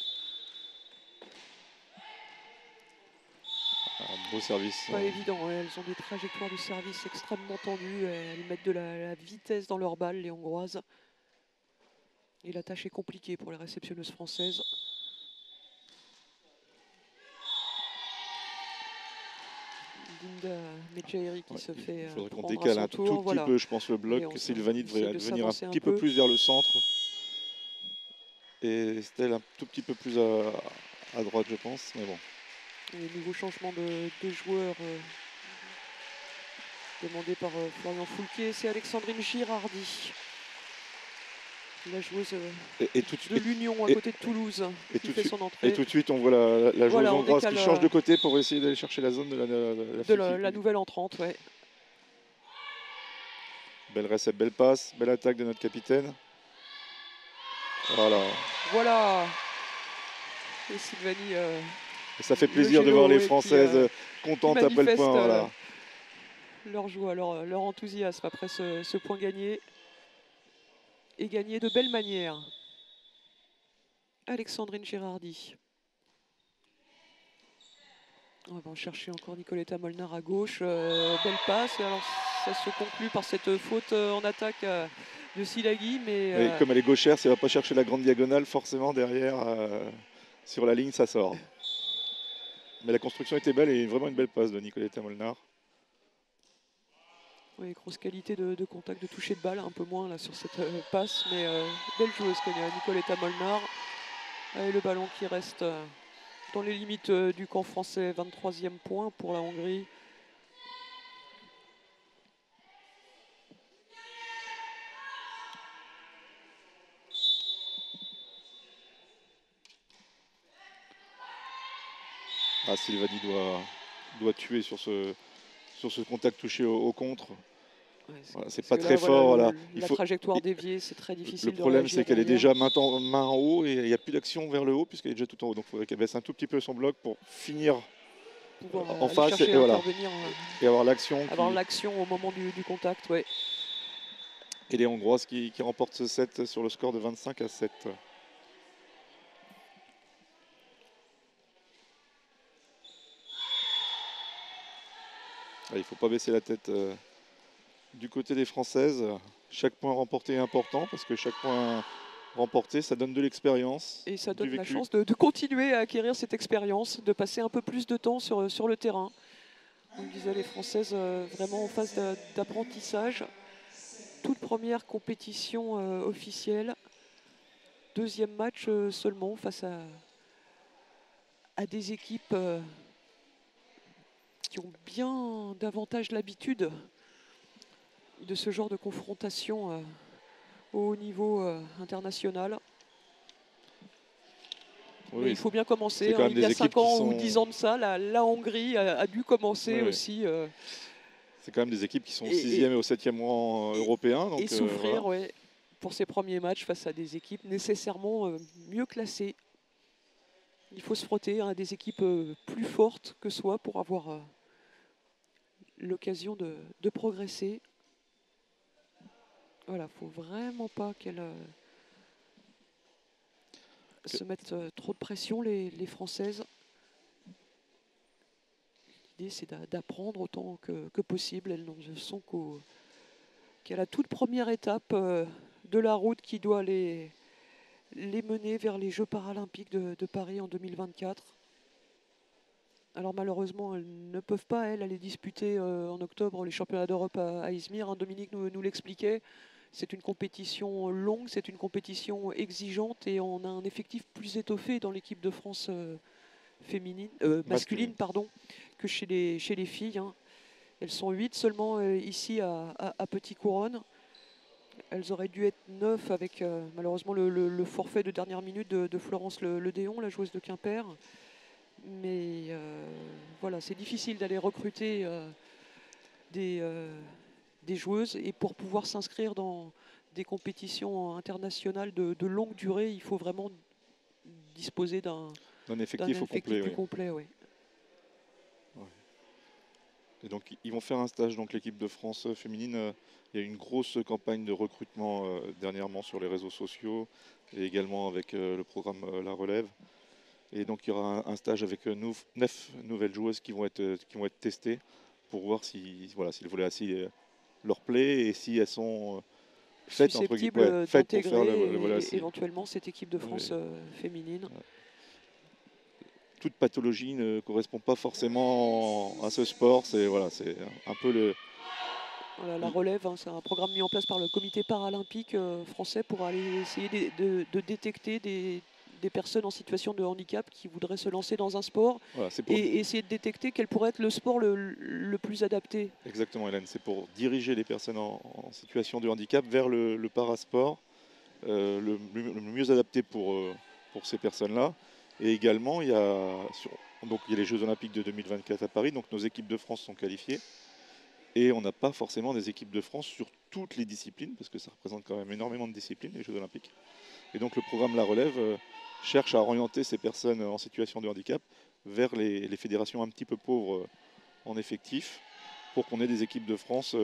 Beau service. Pas évident, ouais. Elles ont des trajectoires de service extrêmement tendues. Elles mettent de la vitesse dans leurs balles, les Hongroises. Et la tâche est compliquée pour les réceptionneuses françaises. Linda Medjairi qui se fait Il faudrait qu'on prendre à décale son un tour. tout petit Voilà. peu, je pense, le Et bloc. on Sylvanie essaie devrait de venir un s'avancer un petit peu peu. plus vers le centre. Et Estelle un tout petit peu plus à droite, je pense. Mais bon. Et nouveau changement de joueur demandé par Florian Foulquet. C'est Alexandrine Girardi, la joueuse de l'Union à côté de Toulouse, qui fait son entrée. Et tout de suite, on voit la joueuse Voilà, on hongroise qui décale, change de côté pour essayer d'aller chercher la zone de la nouvelle entrante. Ouais. Belle récepte, belle passe, belle attaque de notre capitaine. Voilà. Voilà. Et Sylvanie. Et ça fait plaisir de voir les Françaises contentes après le point. Voilà. Leur joie, leur enthousiasme après ce point gagné. Et gagné de belle manière. Alexandrine Girardi. On va en chercher encore Nicoletta Molnar à gauche. Belle passe. Et alors, ça se conclut par cette faute en attaque de Silagui. Mais comme elle est gauchère, si elle ne va pas chercher la grande diagonale, forcément derrière, sur la ligne, ça sort. Mais la construction était belle et vraiment une belle passe de Nicoletta Molnar. Oui, grosse qualité de contact, de toucher de balle, un peu moins là sur cette passe, mais belle joueuse que Nicoletta Molnar. Et le ballon qui reste dans les limites du camp français, 23e point pour la Hongrie. Ah, Sylvanie doit tuer sur ce contact touché au contre. Ouais, voilà, c'est pas très fort. Voilà. La trajectoire déviée, c'est très difficile. Le problème, c'est qu'elle est déjà main en haut et il n'y a plus d'action vers le haut puisqu'elle est déjà tout en haut. Donc il faudrait qu'elle baisse un tout petit peu son bloc pour finir en face et, voilà. Et avoir l'action au moment du contact. Ouais. Et les Hongroises qui remportent ce set sur le score de 25-7. Il ne faut pas baisser la tête du côté des Françaises. Chaque point remporté est important parce que chaque point remporté, ça donne de l'expérience. Et ça donne la chance de continuer à acquérir cette expérience, de passer un peu plus de temps sur le terrain. On disait les Françaises vraiment en phase d'apprentissage. Toute première compétition officielle. Deuxième match seulement face à des équipes qui ont bien davantage l'habitude de ce genre de confrontation au haut niveau international. Oui, mais il faut bien commencer. Hein. Il y a 5 ans ou 10 ans de ça, la Hongrie a dû commencer aussi. C'est quand même des équipes qui sont au 6e et au 7e rang européen. Donc, et souffrir pour ces premiers matchs face à des équipes nécessairement mieux classées. Il faut se frotter à des équipes plus fortes que soi pour avoir l'occasion de progresser. Voilà, il ne faut vraiment pas qu'elles se mettent trop de pression, les Françaises. L'idée, c'est d'apprendre autant que possible. Elles ne sont qu'à la toute première étape de la route qui doit les mener vers les Jeux paralympiques de Paris en 2024. Alors malheureusement, elles ne peuvent pas, aller disputer en octobre les championnats d'Europe à Izmir. Hein, Dominique nous l'expliquait. C'est une compétition longue, c'est une compétition exigeante et on a un effectif plus étoffé dans l'équipe de France masculine que chez les filles. Hein. Elles sont 8 seulement ici à Petit-Couronne. Elles auraient dû être 9 avec malheureusement le forfait de dernière minute de Florence Ledéon, la joueuse de Quimper. Mais voilà, c'est difficile d'aller recruter des joueuses et pour pouvoir s'inscrire dans des compétitions internationales de longue durée, il faut vraiment disposer d'un effectif plus complet. Oui. Et donc ils vont faire un stage, donc l'équipe de France féminine. Il y a eu une grosse campagne de recrutement dernièrement sur les réseaux sociaux et également avec le programme La Relève. Et donc il y aura un stage avec 9 nouvelles joueuses qui vont être testées pour voir si le volley assis leur plaît et si elles sont faites, entre Susceptible guillemets, faites pour faire d'intégrer le volley assis. éventuellement cette équipe de France féminine. Toute pathologie ne correspond pas forcément à ce sport. C'est un peu le. Voilà, la relève, hein, c'est un programme mis en place par le comité paralympique français pour aller essayer de détecter des personnes en situation de handicap qui voudraient se lancer dans un sport Voilà, et essayer de détecter quel pourrait être le sport le plus adapté. Exactement, Hélène. C'est pour diriger les personnes en situation de handicap vers le parasport le mieux adapté pour ces personnes-là. Et également, il y a les Jeux Olympiques de 2024 à Paris. Donc nos équipes de France sont qualifiées. Et on n'a pas forcément des équipes de France sur toutes les disciplines, parce que ça représente quand même énormément de disciplines, les Jeux Olympiques. Et donc le programme La Relève cherche à orienter ces personnes en situation de handicap vers les fédérations un petit peu pauvres en effectif, pour qu'on ait des équipes de France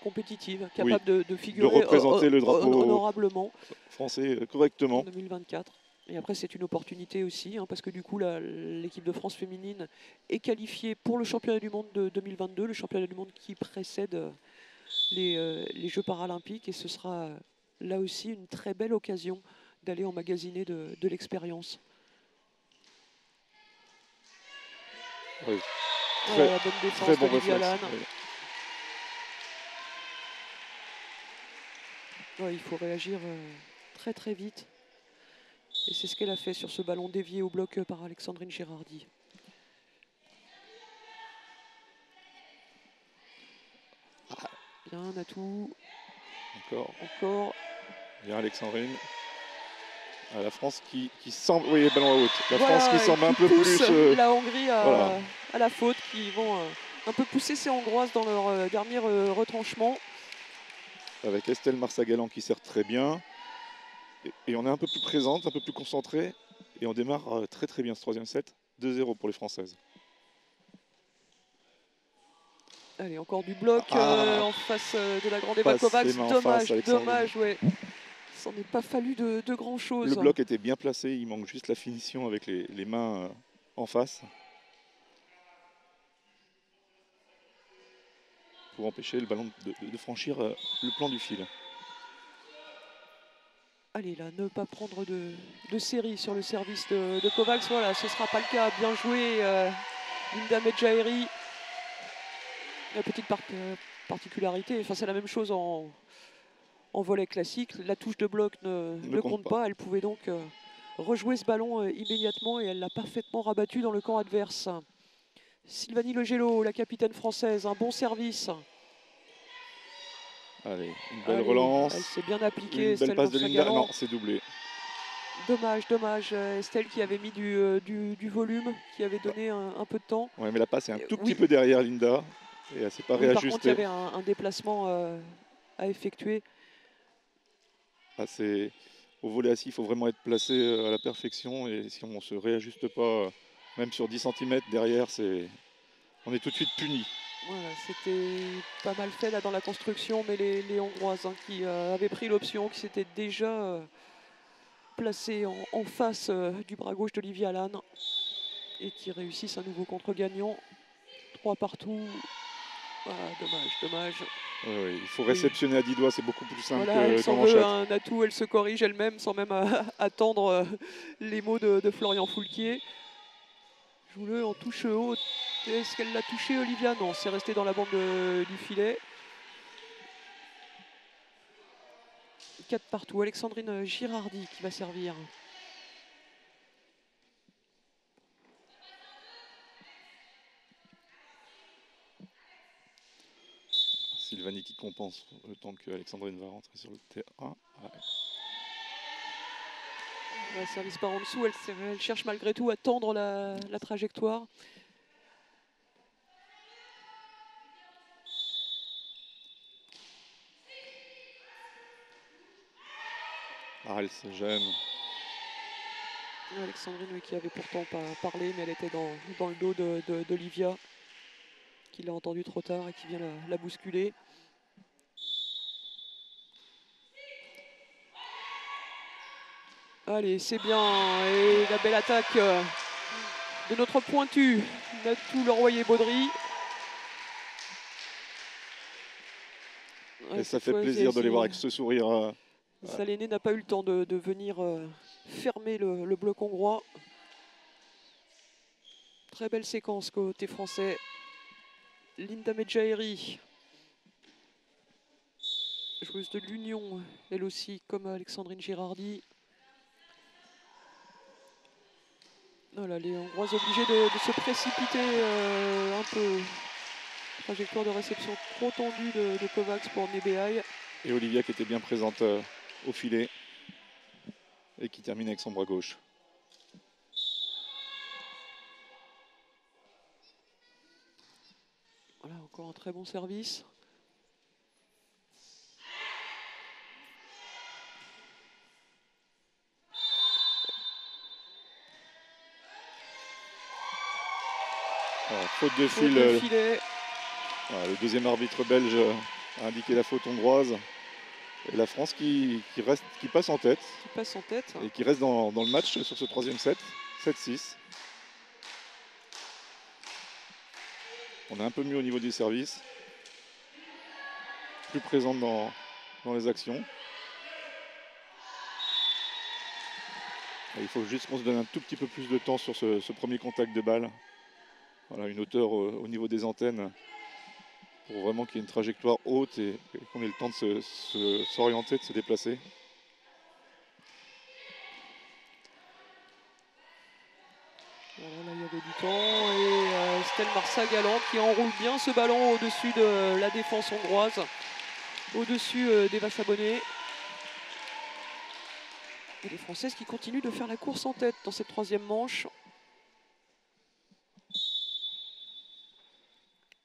compétitives, capables de figurer, de représenter le drapeau honorablement français correctement. En 2024. Et après, c'est une opportunité aussi, hein, parce que du coup, l'équipe de France féminine est qualifiée pour le championnat du monde de 2022, le championnat du monde qui précède les Jeux paralympiques. Et ce sera là aussi une très belle occasion d'aller emmagasiner de l'expérience. Oui. Voilà, la bonne défense d'Olivia Lann. Ouais, il faut réagir très très vite. Et c'est ce qu'elle a fait sur ce ballon dévié au bloc par Alexandrine Girardi. Bien, Natou. Encore. Bien, Alexandrine. La France qui semble. Oui, ballon à haute. La France qui semble un peu plus. La Hongrie à la faute, qui vont un peu pousser ces Hongroises dans leur dernier retranchement. Avec Estelle Marsagalan qui sert très bien. Et on est un peu plus présente, un peu plus concentré. Et on démarre très très bien ce troisième set. 2-0 pour les Françaises. Allez, encore du bloc en face de la grande Eva Kovacs. Dommage, ouais. Ça n'est pas fallu de grand chose. Le bloc était bien placé, il manque juste la finition avec les mains en face. Pour empêcher le ballon de franchir le plan du fil. Allez, là, ne pas prendre de série sur le service de Kovacs. Voilà, ce ne sera pas le cas. Bien joué, Linda Medjaeri. La petite particularité, enfin, c'est la même chose en volley classique. La touche de bloc ne compte pas. Elle pouvait donc rejouer ce ballon immédiatement et elle l'a parfaitement rabattu dans le camp adverse. Sylvanie Legello, la capitaine française, un bon service. Allez, une belle relance. Elle s'est bien appliquée. Une belle passe de Linda. Non, c'est doublé. Dommage. Estelle qui avait mis du volume, qui avait donné un peu de temps. Oui, mais la passe est un tout petit peu derrière Linda. Et elle ne s'est pas réajustée. Par contre, il y avait un déplacement à effectuer. Au volley assis, il faut vraiment être placé à la perfection. Et si on ne se réajuste pas, même sur 10 cm derrière, on est tout de suite puni. Voilà, c'était pas mal fait là dans la construction, mais les Hongroises qui avaient pris l'option, qui s'étaient déjà placées en face du bras gauche d'Olivia Lann et qui réussissent un nouveau contre-gagnant. 3 partout. Dommage. Oui, il faut réceptionner à 10 doigts, c'est beaucoup plus simple que qu'en manchette. Un atout, elle se corrige elle-même sans même attendre les mots de Florian Foulquier. Joue-le en touche haute. Est-ce qu'elle l'a touché, Olivia? Non, c'est resté dans la bande du filet. 4 partout. Alexandrine Girardi qui va servir. Sylvanie qui compense le temps que Alexandrine va rentrer sur le terrain. Ouais, service par en dessous, elle cherche malgré tout à tendre la trajectoire. Elle se gêne. Alexandrine qui avait pourtant pas parlé, mais elle était dans le dos d'Olivia, qui l'a entendu trop tard et qui vient la bousculer. Allez, c'est bien. Et la belle attaque de notre pointu, Natou Leroyer-Baudry. Et ça fait plaisir de les voir avec ce sourire. Saléné n'a pas eu le temps de venir fermer le bloc hongrois. Très belle séquence côté français. Linda Medjaeri, joueuse de l'Union, elle aussi, comme Alexandrine Girardi. Voilà, les Hongroises obligées de se précipiter un peu. Trajectoire de réception trop tendue de Kovacs pour Nebeay. Et Olivia qui était bien présente au filet et qui termine avec son bras gauche. Voilà, encore un très bon service. Alors, faute de Faute fil. de filet. Voilà, le deuxième arbitre belge a indiqué la faute hongroise. Et la France qui passe en tête. Qui passe en tête. Et qui reste dans le match sur ce troisième set. 7-6. On est un peu mieux au niveau des services. Plus présente dans les actions. Et il faut juste qu'on se donne un tout petit peu plus de temps sur ce premier contact de balle. Voilà, une hauteur au niveau des antennes pour vraiment qu'il y ait une trajectoire haute et qu'on ait le temps de s'orienter, de se déplacer. Voilà, là il y avait du temps et Stell Marsa-Galant qui enroule bien ce ballon au-dessus de la défense hongroise, au-dessus d'Eva Sabonnet. Et les Françaises qui continuent de faire la course en tête dans cette troisième manche.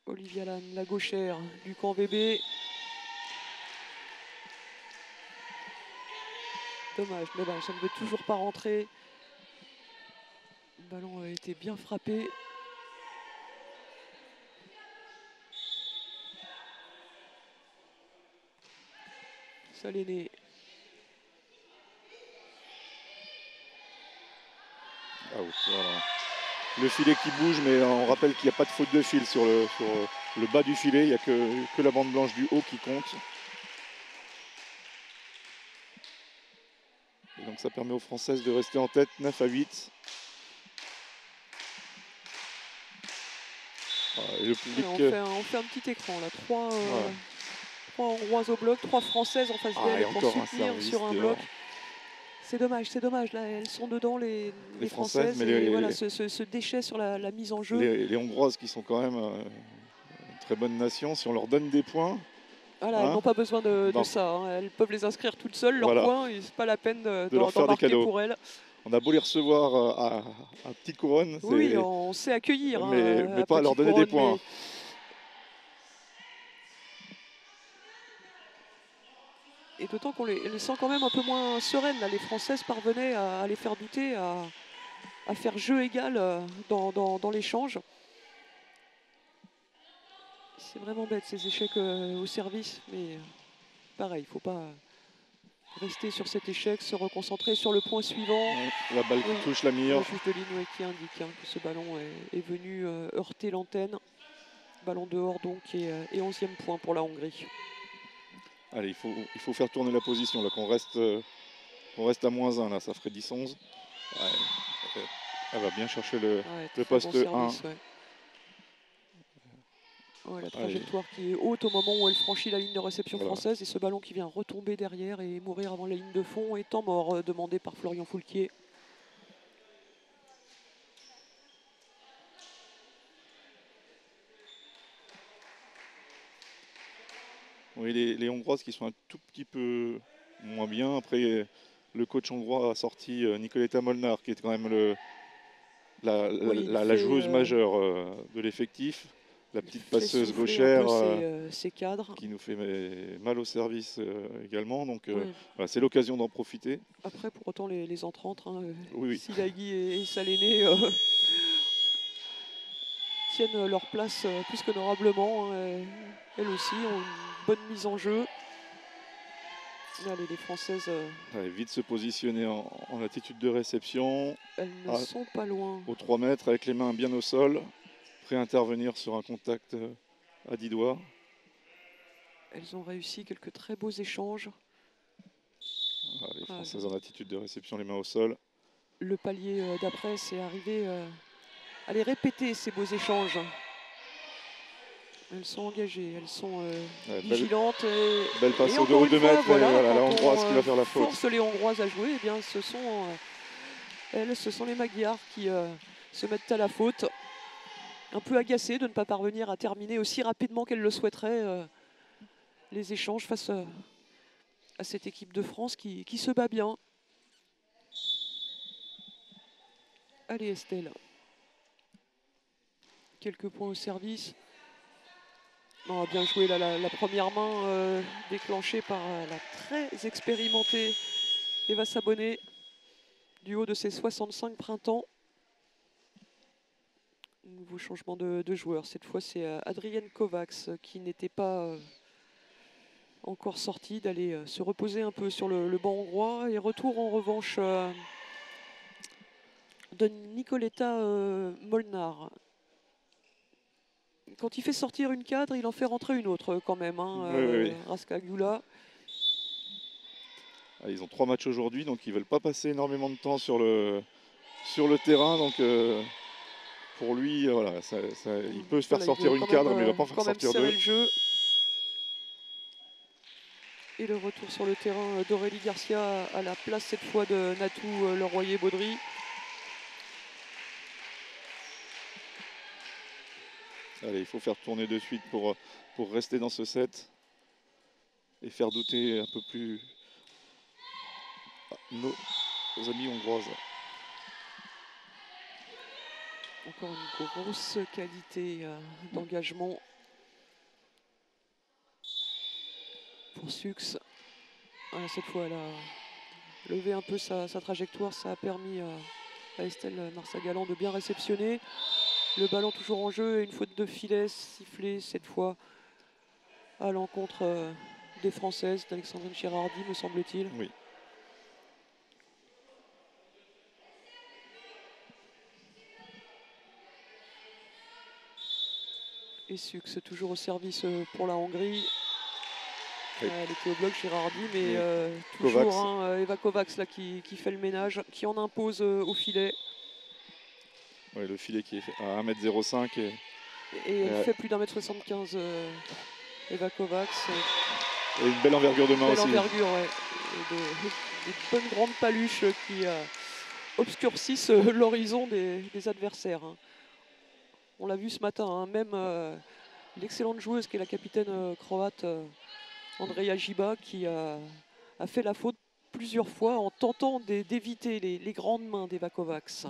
Olivia Lann, la gauchère du camp VB. Dommage, ça ne veut toujours pas rentrer. Le ballon a été bien frappé. Saléné. Out, voilà. Le filet qui bouge, mais on rappelle qu'il n'y a pas de faute de fil sur le bas du filet. Il n'y a que la bande blanche du haut qui compte. Et donc ça permet aux Françaises de rester en tête 9-8. Voilà, et le public, on fait un petit écran là. Trois Hongroises au bloc, 3 Françaises en face d'elle pour soutenir sur un bloc. C'est dommage. Là, elles sont dedans, les Françaises. Mais voilà, ce déchet sur la mise en jeu. Les Hongroises qui sont quand même une très bonne nation, si on leur donne des points. Voilà, elles n'ont pas besoin de ça. Hein. Elles peuvent les inscrire toutes seules, leurs points. Ce n'est pas la peine leur faire des cadeaux pour elles. On a beau les recevoir à petite couronne. Oui, on sait accueillir. Mais pas leur donner des points. Et d'autant qu'on les sent quand même un peu moins sereines. Là. Les Françaises parvenaient à les faire douter, à faire jeu égal dans l'échange. C'est vraiment bête ces échecs au service. Mais pareil, il ne faut pas rester sur cet échec, se reconcentrer sur le point suivant. La balle qui touche la mire. Le juge de ligne qui indique que ce ballon est venu heurter l'antenne. Ballon dehors donc et 11e point pour la Hongrie. Allez, il faut faire tourner la position, là, qu'on reste à -1, là, ça ferait 10-11. Ouais, elle va bien chercher le poste bon service, 1. La trajectoire qui est haute au moment où elle franchit la ligne de réception française et ce ballon qui vient retomber derrière et mourir avant la ligne de fond est temps mort demandé par Florian Foulquier. Oui, les Hongroises qui sont un tout petit peu moins bien. Après, le coach hongrois a sorti Nicoletta Molnar, qui est quand même la joueuse majeure de l'effectif. La petite passeuse gauchère ses cadres. Qui nous fait mal au service également. Donc voilà, c'est l'occasion d'en profiter. Après, pour autant, les entrantes, oui. Silagi et Saléné tiennent leur place plus qu'honorablement. Elles aussi ont une bonne mise en jeu. Allez, les Françaises, Allez, vite se positionner en attitude de réception, elles ne sont pas loin. aux 3 mètres, avec les mains bien au sol, prêt à intervenir sur un contact à 10 doigts. Elles ont réussi quelques très beaux échanges. Voilà, les Françaises en attitude de réception, les mains au sol. Le palier d'après, c'est arriver à les répéter, ces beaux échanges. Elles sont engagées, elles sont vigilantes. Belle passe et au encore 2 une fois, mètres, voilà, voilà, la quand Hongroise on qui va faire la faute. force les Hongroises à jouer, eh bien, ce sont les Magyars qui se mettent à la faute. Un peu agacées de ne pas parvenir à terminer aussi rapidement qu'elles le souhaiteraient les échanges face à cette équipe de France qui se bat bien. Allez Estelle. Quelques points au service. Non, bien joué là, la première main déclenchée par la très expérimentée Eva Sabonnet du haut de ses 65 printemps. Nouveau changement de joueur. Cette fois, c'est Adrienne Kovacs qui n'était pas encore sortie d'aller se reposer un peu sur le banc hongrois. Et retour en revanche de Nicoletta Molnar. Quand il fait sortir une cadre, il en fait rentrer une autre quand même. Oui. Raskagula. Ils ont 3 matchs aujourd'hui, donc ils ne veulent pas passer énormément de temps sur le terrain. Donc pour lui, voilà, il peut se faire sortir une cadre, mais il ne va pas en faire sortir deux. Le jeu. Et le retour sur le terrain d'Aurélie Garcia à la place cette fois de Natou Leroyer-Baudry. Allez, il faut faire tourner de suite pour rester dans ce set et faire douter un peu plus nos amis hongroises. Encore une grosse qualité d'engagement pour Sux. Voilà, cette fois, elle a levé un peu sa trajectoire. Ça a permis à Estelle Marsagalan de bien réceptionner. Le ballon toujours en jeu et une faute de filet sifflée cette fois à l'encontre des Françaises, d'Alexandrine Girardi, me semble-t-il. Oui. Et Sux toujours au service pour la Hongrie. Elle était au bloc Girardi, mais toujours Eva Kovacs là, qui fait le ménage, qui en impose au filet. Ouais, le filet qui est à 1m05 et elle fait plus d'1m75 Eva Kovacs. Et une belle envergure de main aussi. Envergure, ouais. Et des bonnes grandes paluches qui obscurcissent l'horizon des adversaires. On l'a vu ce matin, même l'excellente joueuse qui est la capitaine croate Andreja Giba qui a fait la faute plusieurs fois en tentant d'éviter les grandes mains d'Eva Kovacs.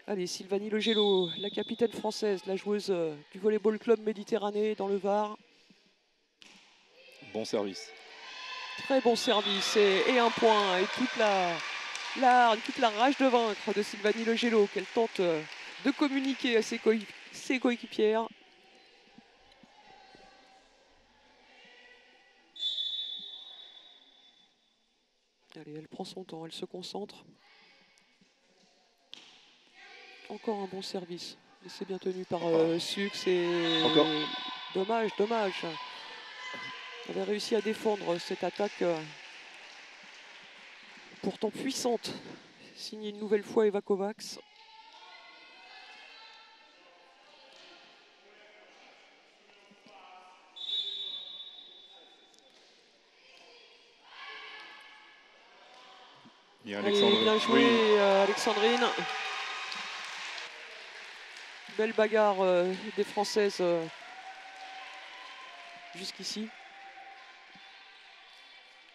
Allez, Sylvanie Legello, la capitaine française, la joueuse du Volleyball Club Méditerranée dans le Var. Bon service. Très bon service et un point. Et toute la rage de vaincre de Sylvanie Legello qu'elle tente de communiquer à ses coéquipières. Allez, elle prend son temps, elle se concentre. Encore un bon service. Et c'est bien tenu par Sux et encore. Dommage. Elle avait réussi à défendre cette attaque pourtant puissante. Signée une nouvelle fois Eva Kovacs. Alexandrine. Bien joué, oui. Alexandrine. Belle bagarre des Françaises jusqu'ici.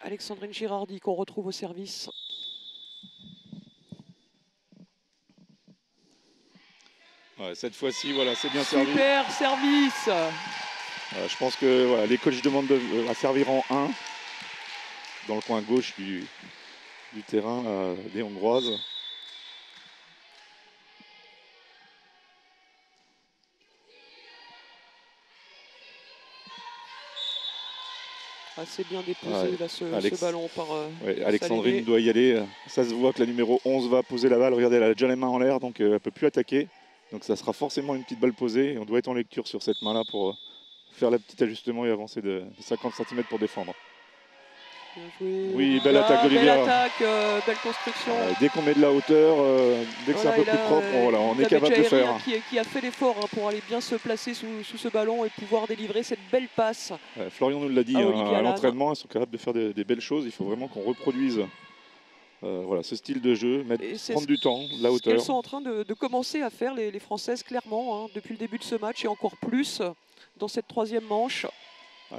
Alexandrine Girardi qu'on retrouve au service. Ouais, cette fois-ci, voilà, c'est bien servi. Super service. Je pense que voilà, les coachs demandent à servir en 1 dans le coin gauche du terrain des Hongroises. Assez bien déposé Ouais, là, ce ballon par Ouais, Alexandrine Saléné. doit y aller. Ça se voit que la numéro 11 va poser la balle. Regardez, elle a déjà les mains en l'air, donc elle ne peut plus attaquer. Donc ça sera forcément une petite balle posée. Et on doit être en lecture sur cette main-là pour faire le petit ajustement et avancer de 50 cm pour défendre. Bien joué. Oui, Olivia. belle attaque d'Olivia. Belle attaque, belle construction. Dès qu'on met de la hauteur, dès que c'est un peu plus propre, voilà, on est capable de faire. Qui a fait l'effort pour aller bien se placer sous ce ballon et pouvoir délivrer cette belle passe. Florian nous l'a dit, Olivia à Lannes. l'entraînement, ils sont capables de faire des belles choses. Il faut vraiment qu'on reproduise voilà, ce style de jeu, prendre du temps, de la Ce hauteur. qu'elles sont en train de commencer à faire, les Françaises, clairement, hein, depuis le début de ce match et encore plus dans cette troisième manche.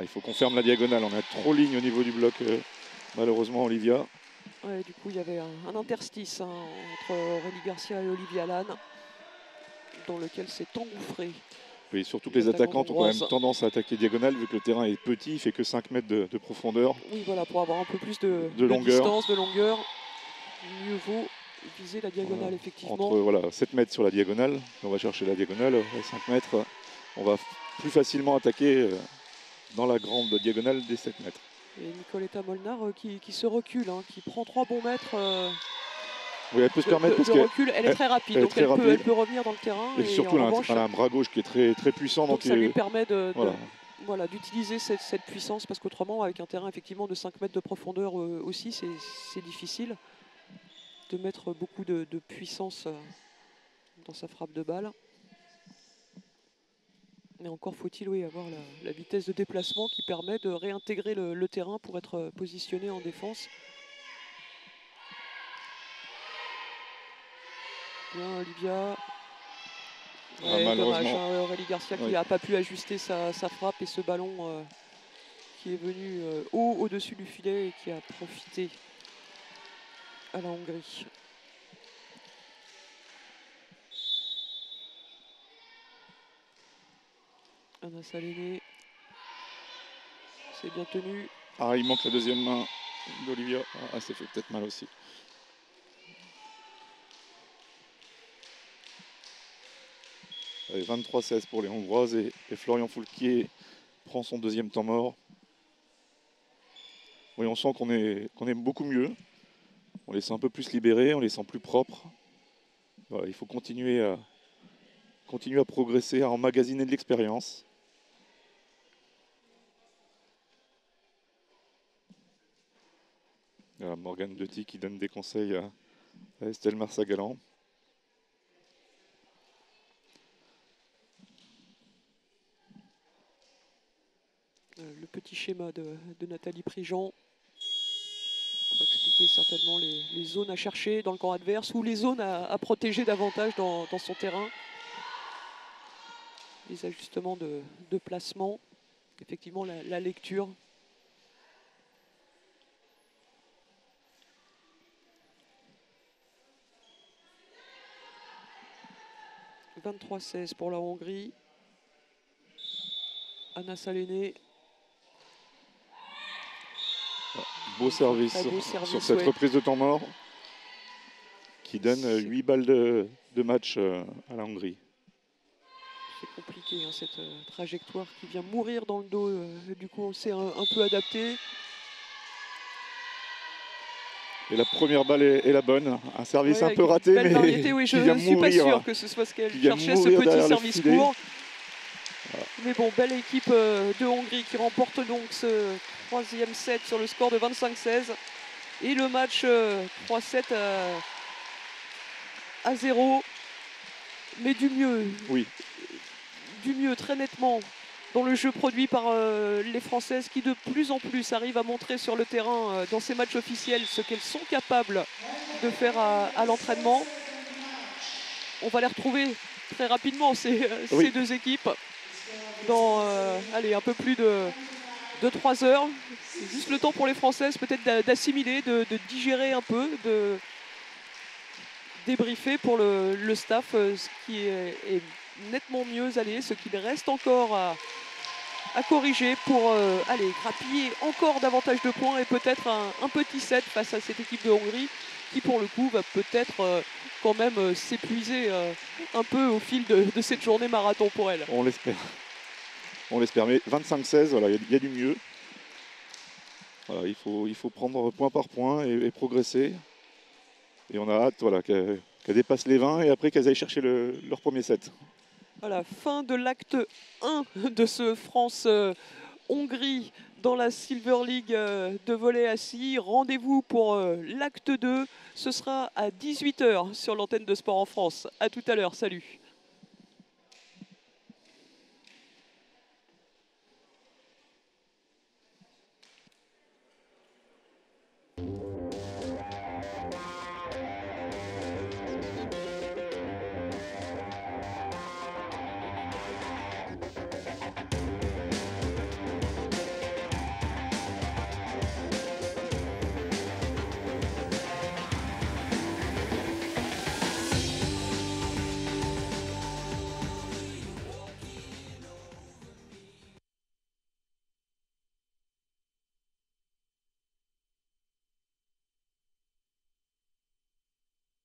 Il faut qu'on ferme la diagonale. On a trop ligne au niveau du bloc, malheureusement, Olivia. Ouais, du coup, il y avait un interstice entre Aurélie Garcia et Olivia Lannes, dans lequel s'est engouffré. Oui, surtout que les attaquantes ont quand même tendance à attaquer diagonale, vu que le terrain est petit, il fait que 5 mètres de profondeur. Oui, voilà, pour avoir un peu plus de longueur. distance, de longueur, mieux vaut viser la diagonale, voilà. effectivement. Entre 7 mètres sur la diagonale, on va chercher la diagonale, 5 mètres, on va plus facilement attaquer dans la grande diagonale des 7 mètres. Et Nicoletta Molnar qui se recule, hein, qui prend 3 bons mètres oui, elle peut se permettre parce de recul. Elle est très rapide, donc elle peut revenir dans le terrain. Et surtout, elle a un bras gauche qui est très, très puissant. Donc ça lui permet d'utiliser cette puissance, parce qu'autrement, avec un terrain effectivement de 5 mètres de profondeur aussi, c'est difficile de mettre beaucoup de puissance dans sa frappe de balle. Mais encore faut-il avoir la vitesse de déplacement qui permet de réintégrer le terrain pour être positionné en défense. Bien, Olivia. Ouais, dommage, hein, Aurélie Garcia qui n'a pas pu ajuster sa frappe et ce ballon qui est venu au-dessus du filet et qui a profité à la Hongrie. Anna Saléné, c'est bien tenu. Il manque la deuxième main d'Olivia. Ça fait peut-être mal aussi. Allez, 23-16 pour les Hongroises et Florian Foulquier prend son deuxième temps mort. Oui, on sent qu'on est beaucoup mieux. On les sent un peu plus libérés, on les sent plus propres. Voilà, il faut continuer à progresser, à emmagasiner de l'expérience. Morgane Detti qui donne des conseils à Estelle Marsagalan. Le petit schéma de Nathalie Prigent pour expliquer certainement les zones à chercher dans le camp adverse ou les zones à protéger davantage dans son terrain. Les ajustements de placement, effectivement la lecture. « 23-16 pour la Hongrie. Anna Saléné. Beau service sur cette reprise de temps mort qui donne 8 balles de match à la Hongrie. C'est compliqué, hein, cette trajectoire qui vient mourir dans le dos. Du coup, on s'est un peu adapté. Et la première balle est la bonne. Un service un peu raté, mais je ne suis pas sûr que ce soit ce qu'elle cherchait, ce petit service court. Voilà. Mais bon, belle équipe de Hongrie qui remporte donc ce troisième set sur le score de 25-16. Et le match 3-7 à 0. Mais du mieux. Oui. Du mieux, très nettement, dans le jeu produit par les Françaises qui de plus en plus arrivent à montrer sur le terrain, dans ces matchs officiels, ce qu'elles sont capables de faire à l'entraînement. On va les retrouver très rapidement, ces deux équipes, dans un peu plus de 3 heures. C'est juste le temps pour les Françaises peut-être d'assimiler, de digérer un peu, de débriefer pour le staff, ce qui est nettement mieux allé, ce qu'il reste encore à corriger pour grappiller encore davantage de points et peut-être un petit set face à cette équipe de Hongrie qui pour le coup va peut-être quand même s'épuiser un peu au fil de cette journée marathon pour elle. On l'espère. On l'espère, mais 25-16, voilà, il y a du mieux. Voilà, il faut prendre point par point et progresser. Et on a hâte voilà, qu'elles dépassent les 20 et après qu'elles aillent chercher leur premier set. Voilà, fin de l'acte 1 de ce France-Hongrie dans la Silver League de volley assis. Rendez-vous pour l'acte 2. Ce sera à 18 h sur l'antenne de Sport en France. À tout à l'heure. Salut.